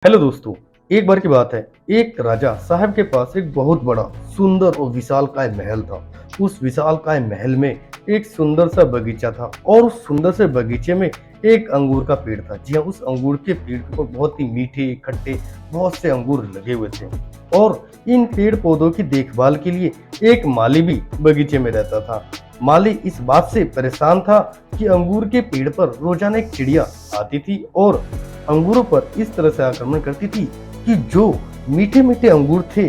Hello दोस्तों। एक बार की बात है, एक राजा साहब के पास एक बहुत बड़ा सुंदर और विशालकाय महल था। उस विशालकाय महल में एक सुंदर सा बगीचा था और उस सुंदर से बगीचे में एक अंगूर का पेड़ था। जी हाँ, उस अंगूर के पेड़ के ऊपर बहुत ही मीठे खट्टे बहुत से अंगूर लगे हुए थे और इन पेड़ पौधों की देखभाल के लिए एक माली भी बगीचे में रहता था। माली इस बात से परेशान था कि अंगूर के पेड़ पर रोजाना एक चिड़िया आती थी और अंगूरों पर इस तरह से आक्रमण करती थी कि जो मीठे मीठे अंगूर थे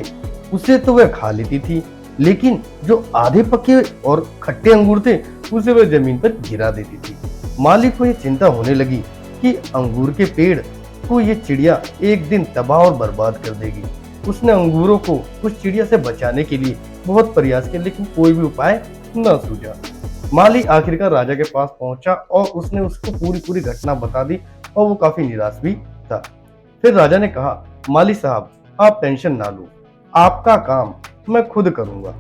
उसे तो वह खा लेती थी, लेकिन जो आधे पके और खट्टे अंगूर थे उसे वह जमीन पर गिरा देती थी। मालिक को यह चिंता होने लगी कि अंगूर के पेड़ को ये चिड़िया एक दिन तबाह और बर्बाद कर देगी। उसने अंगूरों को उस चिड़िया से बचाने के लिए बहुत प्रयास किया, लेकिन कोई भी उपाय न सूझा। माली आखिरकार राजा के पास पहुंचा और उसने उसको पूरी घटना बता दी और वो काफी निराश भी था। फिर राजा ने कहा, माली साहब आप टेंशन ना लो, आपका काम मैं खुद करूंगा।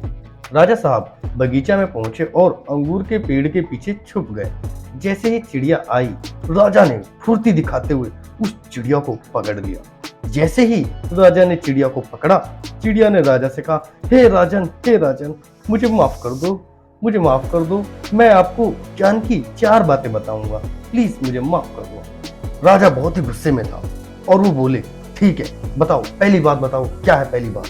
राजा साहब बगीचा में पहुंचे और अंगूर के पेड़ के पीछे छुप गए। जैसे ही चिड़िया आई, राजा ने फुर्ती दिखाते हुए उस चिड़िया को पकड़ लिया। जैसे ही राजा ने चिड़िया को पकड़ा, चिड़िया ने राजा से कहा, हे राजन मुझे माफ कर दो, मैं आपको ज्ञान की 4 बातें बताऊंगा, प्लीज मुझे माफ कर दो। राजा बहुत ही गुस्से में था और वो बोले, ठीक है बताओ, पहली बात बताओ, क्या है पहली बात।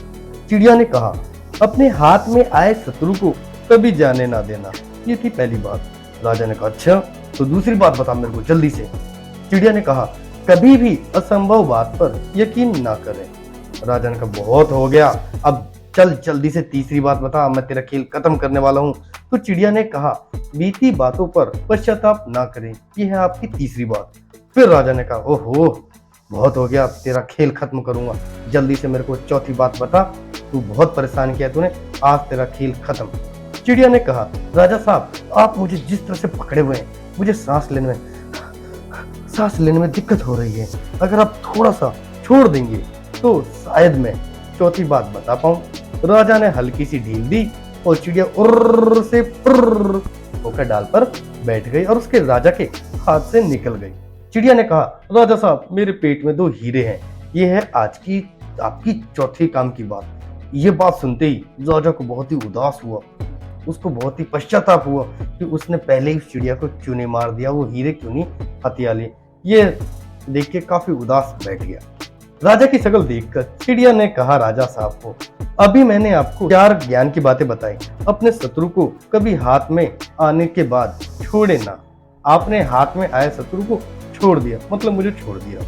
चिड़िया ने कहा, अपने हाथ में आए शत्रु को कभी जाने ना देना, ये थी पहली बात। राजा ने कहा, अच्छा तो दूसरी बात बता मेरे को जल्दी से। चिड़िया ने कहा, कभी भी असंभव बात पर यकीन ना करें। राजा ने कहा, बहुत हो गया, अब चल जल्दी से तीसरी बात बता, मैं तेरा खेल खत्म करने वाला हूँ। तो चिड़िया ने कहा, बीती बातों पर पश्चाताप ना करें, यह है आपकी तीसरी बात। फिर राजा ने कहा, ओहो बहुत हो गया, तेरा खेल खत्म करूंगा, जल्दी से मेरे को चौथी बात बता, तू बहुत परेशान किया तूने, आज तेरा खेल खत्म। चिड़िया ने कहा, राजा साहब आप मुझे जिस तरह से पकड़े हुए हैं, मुझे सांस लेने में दिक्कत हो रही है, अगर आप थोड़ा सा छोड़ देंगे तो शायद मैं चौथी बात बता पाऊं। राजा ने हल्की सी ढील दी और चिड़िया उर्र से पुर्र होकर डाल पर बैठ गई और उसके राजा के हाथ से निकल गई। चिड़िया ने कहा, राजा साहब मेरे पेट में 2 हीरे हैं, ये है आज की आपकी चौथी काम की बात। ये बात सुनते ही राजा को बहुत ही उदास हुआ, उसको बहुत ही पश्चाताप हुआ कि उसने पहले ही उस चिड़िया को क्यों नहीं मार दिया, वो हीरे क्यों नहीं हथिया लिए। ये देख के काफी उदास बैठ गया। राजा की शक्ल देखकर चिड़िया ने कहा, राजा साहब को, अभी मैंने आपको 4 ज्ञान की बातें बताई, अपने शत्रु को कभी हाथ में आने के बाद छोड़े ना। आपने हाथ में आए शत्रु को छोड़ दिया, मतलब मुझे छोड़ दिया।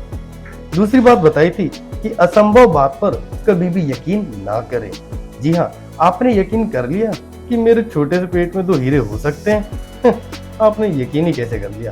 दूसरी बात बताई थी कि असंभव बात पर कभी भी यकीन ना करें। जी हाँ, आपने यकीन कर लिया कि मेरे छोटे से पेट में 2 हीरे हो सकते हैं। आपने यकीन ही कैसे कर लिया।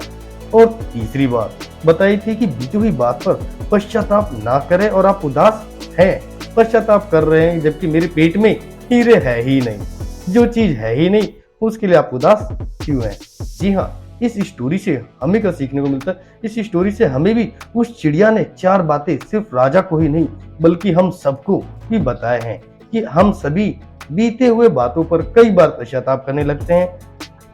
और तीसरी बात बताई थी कि बीती हुई बात पर पश्चाताप ना करें, और आप उदास हैं, पश्चाताप कर रहे हैं, जबकि मेरे पेट में हीरे है ही नहीं। जो चीज है ही नहीं उसके लिए आप उदास क्यों हैं। जी हाँ, इस स्टोरी से हमें क्या सीखने को मिलता है, इस स्टोरी से हमें भी उस चिड़िया ने 4 बातें सिर्फ राजा को ही नहीं बल्कि हम सबको भी बताए हैं कि हम सभी बीते हुए बातों पर कई बार पश्चाताप करने लगते हैं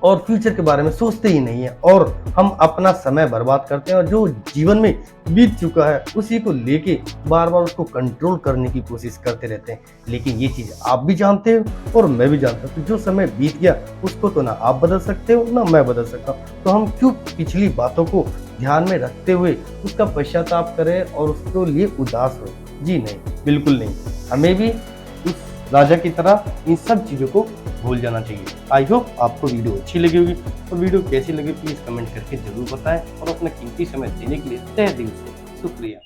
और फ्यूचर के बारे में सोचते ही नहीं है, और हम अपना समय बर्बाद करते हैं और जो जीवन में बीत चुका है उसी को लेके बार बार उसको कंट्रोल करने की कोशिश करते रहते हैं। लेकिन ये चीज आप भी जानते हो और मैं भी जानता हूँ, जो समय बीत गया उसको तो ना आप बदल सकते हो ना मैं बदल सकता हूँ। तो हम क्यों पिछली बातों को ध्यान में रखते हुए उसका पश्चाताप करें और उसके लिए उदास हो। जी नहीं, बिल्कुल नहीं, हमें भी उस राजा की तरह इन सब चीजों को भूल जाना चाहिए। आई होप आपको वीडियो अच्छी लगी होगी, और वीडियो कैसी लगी प्लीज कमेंट करके जरूर बताएं, और अपना कीमती समय देने के लिए तहे दिल से शुक्रिया।